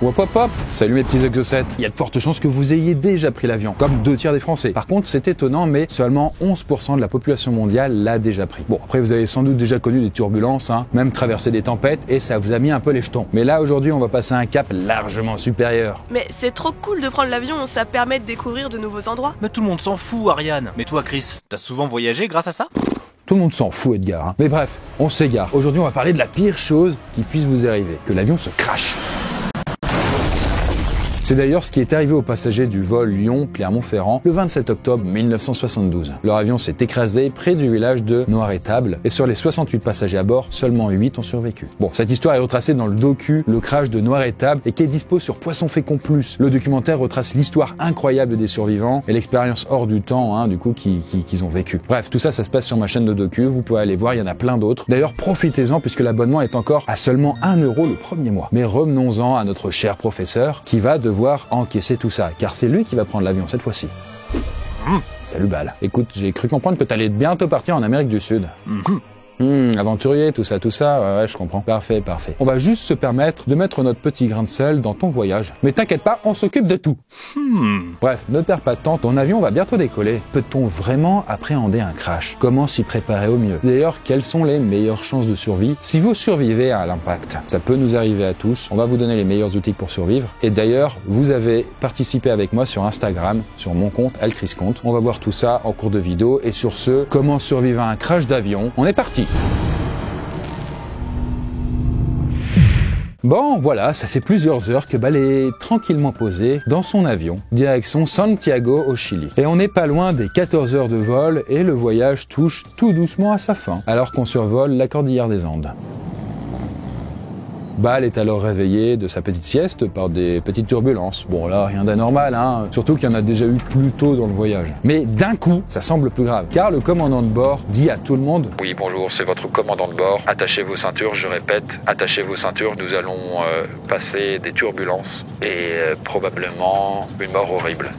Hop hop hop. Salut mes petits exocètes. Il y a de fortes chances que vous ayez déjà pris l'avion, comme 2/3 des Français. Par contre, c'est étonnant, mais seulement 11% de la population mondiale l'a déjà pris. Bon, après vous avez sans doute déjà connu des turbulences, même traversé des tempêtes, et ça vous a mis un peu les jetons. Mais là, aujourd'hui, on va passer un cap largement supérieur. Mais c'est trop cool de prendre l'avion, ça permet de découvrir de nouveaux endroits. Mais tout le monde s'en fout, Ariane. Mais toi, Chris, t'as souvent voyagé grâce à ça? Tout le monde s'en fout, Edgar. Mais bref, on s'égare. Aujourd'hui, on va parler de la pire chose qui puisse vous arriver, que l'avion se crache. C'est d'ailleurs ce qui est arrivé aux passagers du vol Lyon-Clermont-Ferrand le 27 octobre 1972. Leur avion s'est écrasé près du village de Noiretable et sur les 68 passagers à bord, seulement 8 ont survécu. Bon, cette histoire est retracée dans le docu Le Crash de Noiretable et qui est dispo sur Poisson Fécond Plus. Le documentaire retrace l'histoire incroyable des survivants et l'expérience hors du temps, qu'ils ont vécu. Bref, tout ça, ça se passe sur ma chaîne de docu. Vous pouvez aller voir, il y en a plein d'autres. D'ailleurs, profitez-en puisque l'abonnement est encore à seulement 1 € le premier mois. Mais revenons-en à notre cher professeur qui va devoir encaisser tout ça, car c'est lui qui va prendre l'avion cette fois-ci. Salut Bal. Écoute, j'ai cru comprendre que t'allais bientôt partir en Amérique du Sud. Aventurier, tout ça, ouais, je comprends. Parfait. On va juste se permettre de mettre notre petit grain de sel dans ton voyage. Mais t'inquiète pas, on s'occupe de tout. Bref, ne perds pas de temps, ton avion va bientôt décoller. Peut-on vraiment appréhender un crash? Comment s'y préparer au mieux? D'ailleurs, quelles sont les meilleures chances de survie si vous survivez à l'impact? Ça peut nous arriver à tous, on va vous donner les meilleurs outils pour survivre. Et d'ailleurs, vous avez participé avec moi sur Instagram, sur mon compte AlChrisConte. On va voir tout ça en cours de vidéo. Et sur ce, comment survivre à un crash d'avion? On est parti. Bon, voilà, ça fait plusieurs heures que Bal est tranquillement posé dans son avion, direction Santiago au Chili. Et on n'est pas loin des 14 heures de vol et le voyage touche tout doucement à sa fin, alors qu'on survole la cordillère des Andes. Bal est alors réveillé de sa petite sieste par des petites turbulences. Bon là, rien d'anormal, surtout qu'il y en a déjà eu plus tôt dans le voyage. Mais d'un coup, ça semble plus grave, car le commandant de bord dit à tout le monde « Oui, bonjour, c'est votre commandant de bord. Attachez vos ceintures, je répète, attachez vos ceintures, nous allons passer des turbulences et probablement une mort horrible. »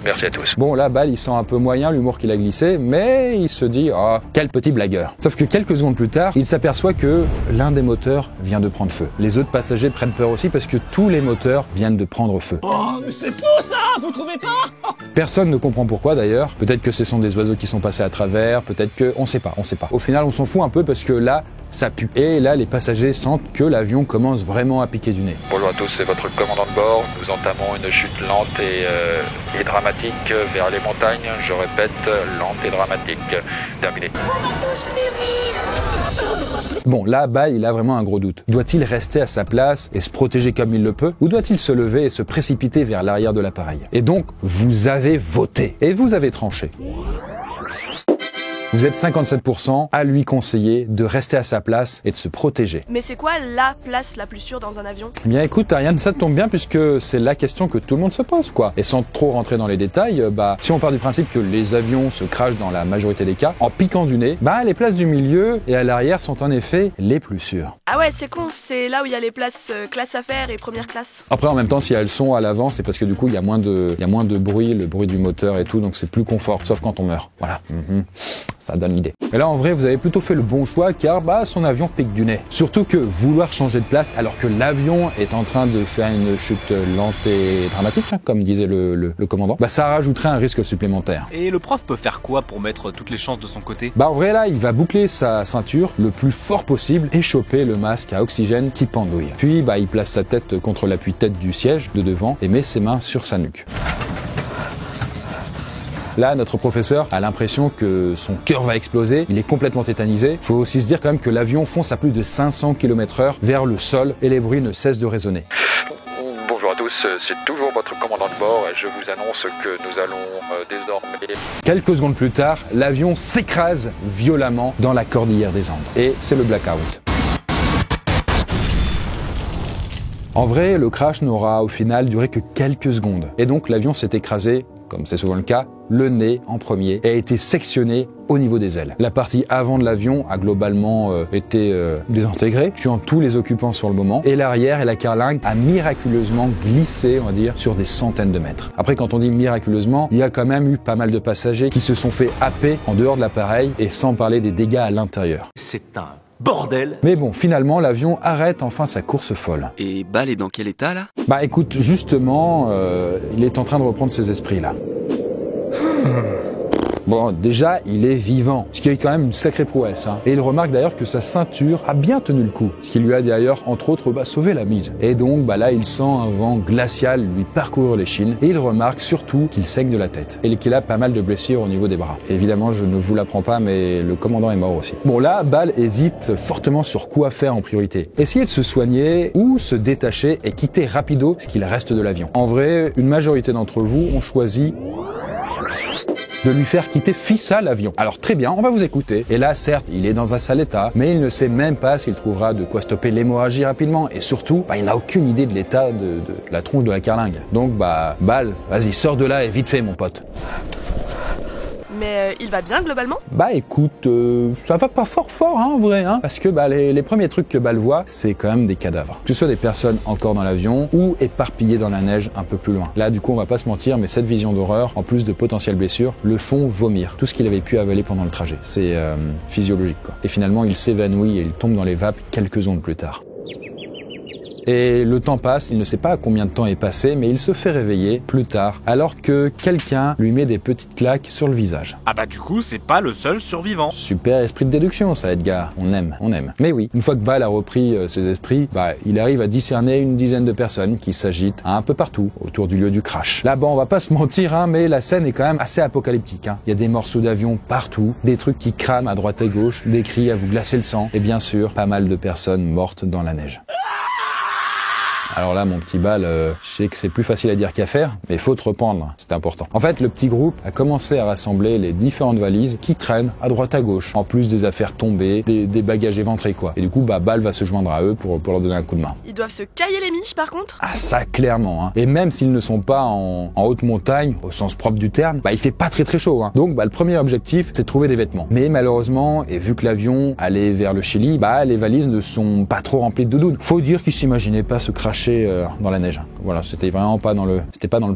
Merci à tous. Bon là, Bal, il sent un peu moyen l'humour qu'il a glissé, mais il se dit « Ah, quel petit blagueur !» Sauf que quelques secondes plus tard, il s'aperçoit que l'un des moteurs vient de prendre feu. Les autres passagers prennent peur aussi parce que tous les moteurs viennent de prendre feu. Oh, mais c'est fou ça! Vous trouvez pas? Personne ne comprend pourquoi d'ailleurs. Peut-être que ce sont des oiseaux qui sont passés à travers, peut-être que... On sait pas. Au final, on s'en fout un peu parce que là, ça pue. Et là, les passagers sentent que l'avion commence vraiment à piquer du nez. Bonjour à tous, c'est votre commandant de bord. Nous entamons une chute lente et dramatique vers les montagnes. Je répète, lente et dramatique. Terminé. Bon, là, Bal, il a vraiment un gros doute. Doit-il rester à sa place et se protéger comme il le peut? Ou doit-il se lever et se précipiter vers l'arrière de l'appareil? Et donc, vous avez voté. Et vous avez tranché. Vous êtes 57% à lui conseiller de rester à sa place et de se protéger. Mais c'est quoi la place la plus sûre dans un avion? Bien écoute Ariane, ça tombe bien puisque c'est la question que tout le monde se pose quoi. Et sans trop rentrer dans les détails, si on part du principe que les avions se crashent dans la majorité des cas, en piquant du nez, les places du milieu et à l'arrière sont en effet les plus sûres. Ah ouais, c'est con, c'est là où il y a les places classe affaires et première classe. Après en même temps, si elles sont à l'avant, c'est parce que du coup il y a moins de bruit, le bruit du moteur et tout, donc c'est plus confort, sauf quand on meurt. Voilà. Ça donne l'idée. Et là, en vrai, vous avez plutôt fait le bon choix car son avion pique du nez. Surtout que vouloir changer de place alors que l'avion est en train de faire une chute lente et dramatique, comme disait le commandant, ça rajouterait un risque supplémentaire. Et le prof peut faire quoi pour mettre toutes les chances de son côté? En vrai, là, il va boucler sa ceinture le plus fort possible et choper le masque à oxygène qui pendouille. Puis, il place sa tête contre l'appui-tête du siège de devant et met ses mains sur sa nuque. Là, notre professeur a l'impression que son cœur va exploser, il est complètement tétanisé. Faut aussi se dire quand même que l'avion fonce à plus de 500 km/h vers le sol et les bruits ne cessent de résonner. Bonjour à tous, c'est toujours votre commandant de bord et je vous annonce que nous allons désormais... Quelques secondes plus tard, l'avion s'écrase violemment dans la cordillère des Andes. Et c'est le blackout. En vrai, le crash n'aura au final duré que quelques secondes. Et donc l'avion s'est écrasé, comme c'est souvent le cas, le nez en premier et a été sectionné au niveau des ailes. La partie avant de l'avion a globalement été désintégrée, tuant tous les occupants sur le moment, et l'arrière et la carlingue a miraculeusement glissé, on va dire, sur des centaines de mètres. Après, quand on dit miraculeusement, il y a quand même eu pas mal de passagers qui se sont fait happer en dehors de l'appareil et sans parler des dégâts à l'intérieur. C'est un bordel! Mais bon, finalement, l'avion arrête enfin sa course folle. Et Bal est dans quel état là? Bah écoute, justement, il est en train de reprendre ses esprits là. Bon, déjà, il est vivant, ce qui est quand même une sacrée prouesse. Hein. Et il remarque d'ailleurs que sa ceinture a bien tenu le coup, ce qui lui a d'ailleurs, entre autres, sauvé la mise. Et donc, là, il sent un vent glacial lui parcourir l'échine, et il remarque surtout qu'il saigne de la tête, et qu'il a pas mal de blessures au niveau des bras. Évidemment, je ne vous l'apprends pas, mais le commandant est mort aussi. Bon, là, Bal hésite fortement sur quoi faire en priorité. Essayer de se soigner, ou se détacher et quitter rapido ce qu'il reste de l'avion. En vrai, une majorité d'entre vous ont choisi de lui faire quitter Fissa l'avion. Alors très bien, on va vous écouter. Et là, certes, il est dans un sale état, mais il ne sait même pas s'il trouvera de quoi stopper l'hémorragie rapidement. Et surtout, il n'a aucune idée de l'état de la tronche de la carlingue. Donc, Bal, vas-y, sors de là et vite fait, mon pote. Mais il va bien globalement? Écoute, ça va pas fort en vrai, hein, parce que les premiers trucs que Bal voit, c'est quand même des cadavres. Que ce soit des personnes encore dans l'avion ou éparpillées dans la neige un peu plus loin. Là, du coup, on va pas se mentir, mais cette vision d'horreur, en plus de potentielles blessures, le font vomir tout ce qu'il avait pu avaler pendant le trajet. C'est physiologique, quoi. Et finalement, il s'évanouit et il tombe dans les vapes quelques secondes plus tard. Et le temps passe, il ne sait pas combien de temps est passé, mais il se fait réveiller plus tard, alors que quelqu'un lui met des petites claques sur le visage. Ah bah du coup, c'est pas le seul survivant. Super esprit de déduction ça, Edgar. On aime. Mais oui, une fois que Bal a repris ses esprits, il arrive à discerner une dizaine de personnes qui s'agitent un peu partout autour du lieu du crash. Là-bas, on va pas se mentir, hein, mais la scène est quand même assez apocalyptique. Hein. Il y a des morceaux d'avion partout, des trucs qui crament à droite et gauche, des cris à vous glacer le sang, et bien sûr, pas mal de personnes mortes dans la neige. Alors là, mon petit Bal, je sais que c'est plus facile à dire qu'à faire, mais faut te reprendre, c'est important. En fait, le petit groupe a commencé à rassembler les différentes valises qui traînent à droite à gauche, en plus des affaires tombées, des bagages éventrés, quoi. Et du coup, Bal va se joindre à eux pour leur donner un coup de main. Ils doivent se cailler les miches, par contre? Ah ça, clairement, hein. Et même s'ils ne sont pas en haute montagne, au sens propre du terme, il fait pas très chaud, hein. Donc, le premier objectif, c'est de trouver des vêtements. Mais malheureusement, et vu que l'avion allait vers le Chili, les valises ne sont pas trop remplies de doudounes. Faut dire qu'ils s'imaginaient pas se cracher dans la neige. Voilà, c'était vraiment pas dans le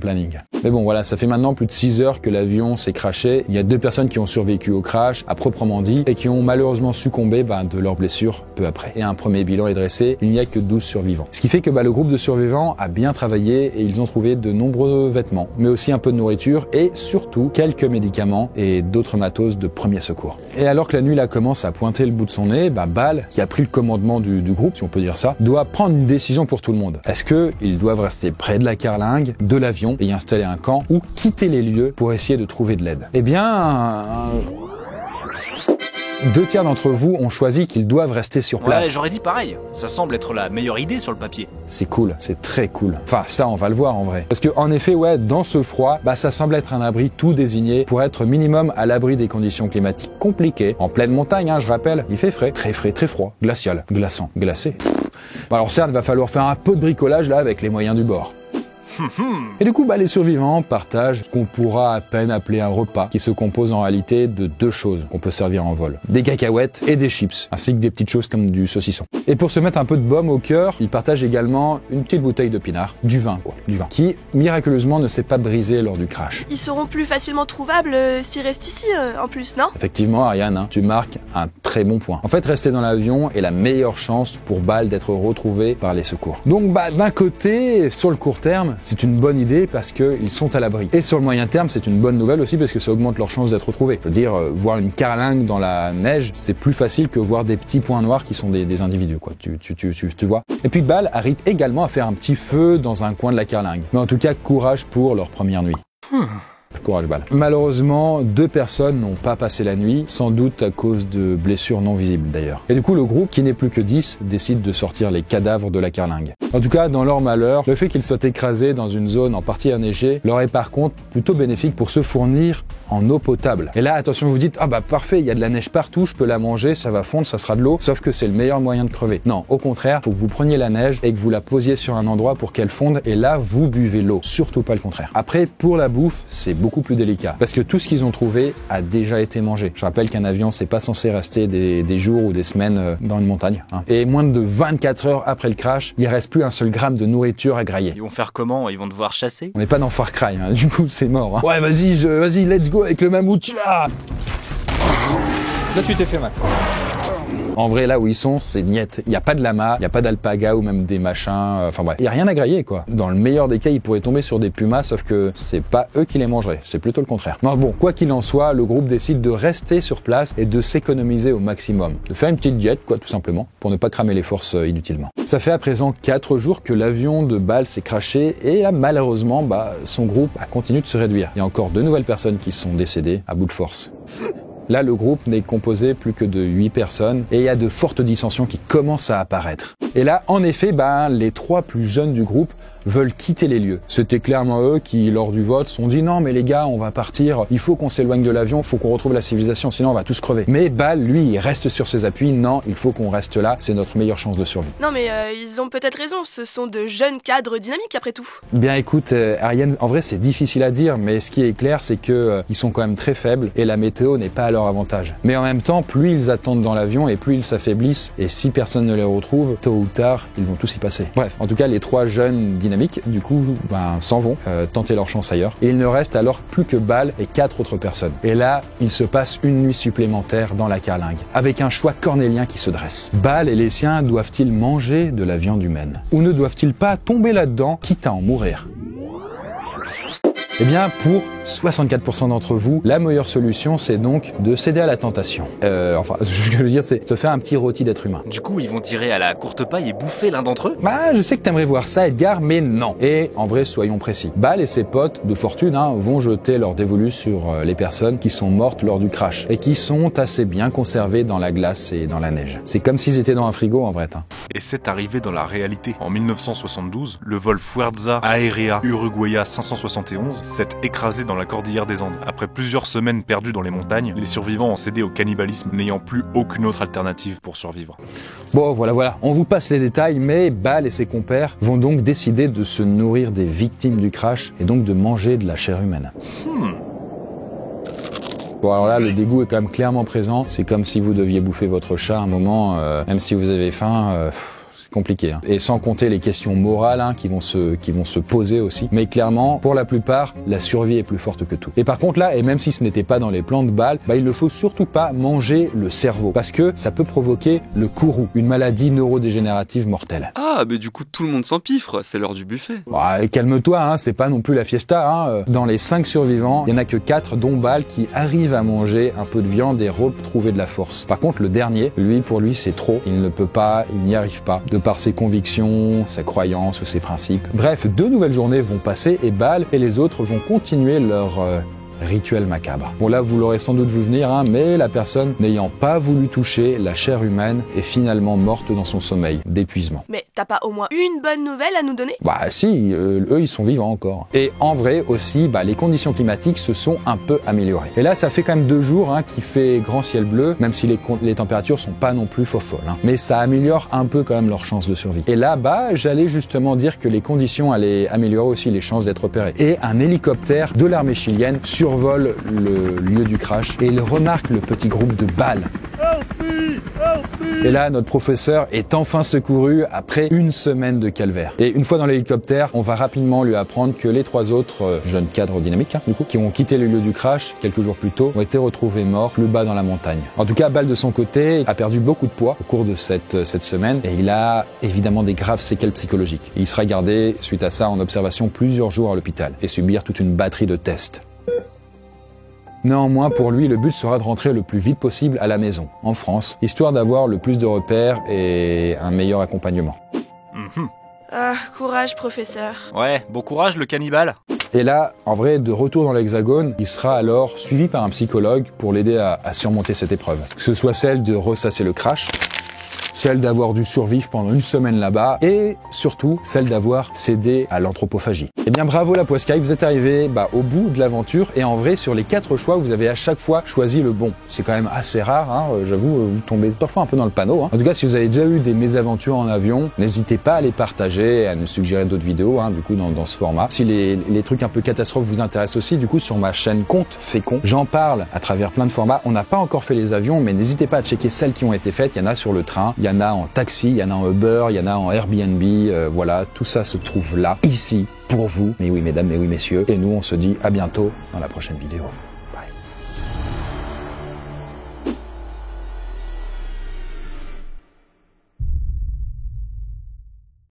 planning. Mais bon, voilà, ça fait maintenant plus de 6 heures que l'avion s'est crashé. Il y a 2 personnes qui ont survécu au crash, à proprement dit, et qui ont malheureusement succombé de leurs blessures peu après. Et un premier bilan est dressé, il n'y a que 12 survivants. Ce qui fait que le groupe de survivants a bien travaillé et ils ont trouvé de nombreux vêtements, mais aussi un peu de nourriture et surtout quelques médicaments et d'autres matos de premier secours. Et alors que la nuit commence à pointer le bout de son nez, Bal, qui a pris le commandement du groupe, si on peut dire ça, doit prendre une décision pour tout le monde. Est-ce qu'ils doivent rester près de la carlingue, de l'avion, et y installer un camp, ou quitter les lieux pour essayer de trouver de l'aide? Eh bien... 2 tiers d'entre vous ont choisi qu'ils doivent rester sur place. Ouais, j'aurais dit pareil. Ça semble être la meilleure idée sur le papier. C'est cool, c'est très cool. Enfin, ça, on va le voir en vrai. Parce que, en effet, dans ce froid, ça semble être un abri tout désigné pour être minimum à l'abri des conditions climatiques compliquées. En pleine montagne, je rappelle, il fait frais, très froid, glacial, glaçant, glacé. Alors certes, il va falloir faire un peu de bricolage là avec les moyens du bord. Et du coup, les survivants partagent ce qu'on pourra à peine appeler un repas, qui se compose en réalité de 2 choses qu'on peut servir en vol. Des cacahuètes et des chips, ainsi que des petites choses comme du saucisson. Et pour se mettre un peu de baume au cœur, ils partagent également une petite bouteille de pinard, du vin, qui miraculeusement ne s'est pas brisé lors du crash. Ils seront plus facilement trouvables s'ils restent ici, en plus, non? Effectivement, Ariane, tu marques un très bon point. En fait, rester dans l'avion est la meilleure chance pour Bal d'être retrouvé par les secours. Donc, d'un côté, sur le court terme, c'est une bonne idée parce qu'ils sont à l'abri. Et sur le moyen terme, c'est une bonne nouvelle aussi parce que ça augmente leur chance d'être retrouvés. Je veux dire, voir une carlingue dans la neige, c'est plus facile que voir des petits points noirs qui sont des individus, quoi. Tu vois. Et puis Bal arrive également à faire un petit feu dans un coin de la carlingue. Mais en tout cas, courage pour leur première nuit. Courage, Bal. Malheureusement, 2 personnes n'ont pas passé la nuit, sans doute à cause de blessures non visibles d'ailleurs. Et du coup, le groupe, qui n'est plus que 10, décide de sortir les cadavres de la carlingue. En tout cas, dans leur malheur, le fait qu'ils soient écrasés dans une zone en partie enneigée leur est par contre plutôt bénéfique pour se fournir en eau potable. Et là, attention, vous vous dites, parfait, il y a de la neige partout, je peux la manger, ça va fondre, ça sera de l'eau, sauf que c'est le meilleur moyen de crever. Non, au contraire, faut que vous preniez la neige et que vous la posiez sur un endroit pour qu'elle fonde, et là, vous buvez l'eau. Surtout pas le contraire. Après, pour la bouffe, c'est beaucoup plus délicat, parce que tout ce qu'ils ont trouvé a déjà été mangé. Je rappelle qu'un avion, c'est pas censé rester des jours ou des semaines dans une montagne. Et moins de 24 heures après le crash, il reste plus un seul gramme de nourriture à grailler. Ils vont faire comment? Ils vont devoir chasser? On n'est pas dans Far Cry, du coup c'est mort. Ouais, vas-y, let's go avec le mammouth là. Là tu t'es fait mal. En vrai, là où ils sont, c'est niette. Il n'y a pas de lama, il n'y a pas d'alpaga ou même des machins. Enfin bref, il n'y a rien à grailler, quoi. Dans le meilleur des cas, ils pourraient tomber sur des pumas, sauf que c'est pas eux qui les mangeraient. C'est plutôt le contraire. Non, bon, quoi qu'il en soit, le groupe décide de rester sur place et de s'économiser au maximum. De faire une petite diète, quoi, tout simplement, pour ne pas cramer les forces inutilement. Ça fait à présent 4 jours que l'avion de Bâle s'est crashé et là, malheureusement, son groupe a continué de se réduire. Il y a encore 2 nouvelles personnes qui sont décédées à bout de force. Là, le groupe n'est composé plus que de 8 personnes et il y a de fortes dissensions qui commencent à apparaître. Et là, en effet, les 3 plus jeunes du groupe veulent quitter les lieux. C'était clairement eux qui, lors du vote, se sont dit non mais les gars, on va partir, il faut qu'on s'éloigne de l'avion, il faut qu'on retrouve la civilisation, sinon on va tous crever. Mais Bâle, lui, il reste sur ses appuis, non, il faut qu'on reste là, c'est notre meilleure chance de survie. Non mais ils ont peut-être raison, ce sont de jeunes cadres dynamiques après tout. Bien écoute, Ariane, en vrai c'est difficile à dire, mais ce qui est clair c'est que ils sont quand même très faibles et la météo n'est pas à leur avantage. Mais en même temps, plus ils attendent dans l'avion et plus ils s'affaiblissent, et si personne ne les retrouve, tôt ou tard, ils vont tous y passer. Bref, en tout cas, les 3 jeunes dynamiques, du coup, s'en vont tenter leur chance ailleurs. Et il ne reste alors plus que Bâle et 4 autres personnes. Et là, il se passe une nuit supplémentaire dans la carlingue, avec un choix cornélien qui se dresse. Bâle et les siens doivent-ils manger de la viande humaine? Ou ne doivent-ils pas tomber là-dedans, quitte à en mourir? Eh bien, pour 64% d'entre vous, la meilleure solution, c'est donc de céder à la tentation. Ce que je veux dire, c'est se faire un petit rôti d'être humain. Du coup, ils vont tirer à la courte paille et bouffer l'un d'entre eux? Je sais que t'aimerais voir ça, Edgar, mais non. Et en vrai, soyons précis. Bâle et ses potes de fortune vont jeter leur dévolu sur les personnes qui sont mortes lors du crash et qui sont assez bien conservées dans la glace et dans la neige. C'est comme s'ils étaient dans un frigo, en vrai. Et c'est arrivé dans la réalité. En 1972, le vol Fuerza Aérea Uruguaya 571 s'est écrasé dans la cordillère des Andes. Après plusieurs semaines perdues dans les montagnes, les survivants ont cédé au cannibalisme, n'ayant plus aucune autre alternative pour survivre. Bon, voilà, on vous passe les détails, mais Bâle et ses compères vont donc décider de se nourrir des victimes du crash et donc de manger de la chair humaine. Bon, alors là, le dégoût est quand même clairement présent. C'est comme si vous deviez bouffer votre chat à un moment, même si vous avez faim. C'est compliqué. Et sans compter les questions morales qui vont se poser aussi. Mais clairement, pour la plupart, la survie est plus forte que tout. Et par contre là, et même si ce n'était pas dans les plans de Bâle, il ne faut surtout pas manger le cerveau. Parce que ça peut provoquer le kourou, une maladie neurodégénérative mortelle. Ah, mais du coup, tout le monde s'empiffre, c'est l'heure du buffet. Calme-toi, c'est pas non plus la fiesta. Dans les 5 survivants, il y en a que 4, dont Bâle, qui arrivent à manger un peu de viande et retrouver de la force. Par contre, le dernier, pour lui, c'est trop. Il ne peut pas, il n'y arrive pas. De par ses convictions, ses croyances ou ses principes. Bref, 2 nouvelles journées vont passer et Bâle et les autres vont continuer leur rituel macabre. Bon là, vous l'aurez sans doute vu venir, mais la personne n'ayant pas voulu toucher la chair humaine est finalement morte dans son sommeil, d'épuisement. Mais t'as pas au moins une bonne nouvelle à nous donner? Si, eux ils sont vivants encore. Et en vrai aussi, les conditions climatiques se sont un peu améliorées. Et là, ça fait quand même 2 jours qu'il fait grand ciel bleu, même si les températures sont pas non plus folles. Mais ça améliore un peu quand même leurs chances de survie. Et là, j'allais justement dire que les conditions allaient améliorer aussi les chances d'être repérés. Et un hélicoptère de l'armée chilienne survole le lieu du crash et il remarque le petit groupe de Bâle. Et là, notre professeur est enfin secouru après une semaine de calvaire. Et une fois dans l'hélicoptère, on va rapidement lui apprendre que les 3 autres jeunes cadres dynamiques, qui ont quitté le lieu du crash quelques jours plus tôt, ont été retrouvés morts plus bas dans la montagne. En tout cas, Bâle de son côté a perdu beaucoup de poids au cours de cette semaine et il a évidemment des graves séquelles psychologiques. Il sera gardé suite à ça en observation plusieurs jours à l'hôpital et subir toute une batterie de tests. Néanmoins, pour lui, le but sera de rentrer le plus vite possible à la maison, en France, histoire d'avoir le plus de repères et un meilleur accompagnement. Courage, professeur. Ouais, bon courage, le cannibale. Et là, en vrai, de retour dans l'Hexagone, il sera alors suivi par un psychologue pour l'aider à surmonter cette épreuve. Que ce soit celle de ressasser le crash, celle d'avoir dû survivre pendant une semaine là-bas et surtout celle d'avoir cédé à l'anthropophagie. Eh bien bravo la Poiscaille, vous êtes arrivé au bout de l'aventure et en vrai sur les 4 choix vous avez à chaque fois choisi le bon. C'est quand même assez rare, j'avoue, vous tombez parfois un peu dans le panneau. En tout cas si vous avez déjà eu des mésaventures en avion, n'hésitez pas à les partager et à nous suggérer d'autres vidéos du coup dans ce format. Si les trucs un peu catastrophes vous intéressent aussi, du coup sur ma chaîne Conte Fécond, j'en parle à travers plein de formats. On n'a pas encore fait les avions mais n'hésitez pas à checker celles qui ont été faites, il y en a sur le train. Il y en a en taxi, il y en a en Uber, il y en a en Airbnb, voilà, tout ça se trouve là, ici, pour vous. Mais oui mesdames, mais oui messieurs. Et nous on se dit à bientôt dans la prochaine vidéo.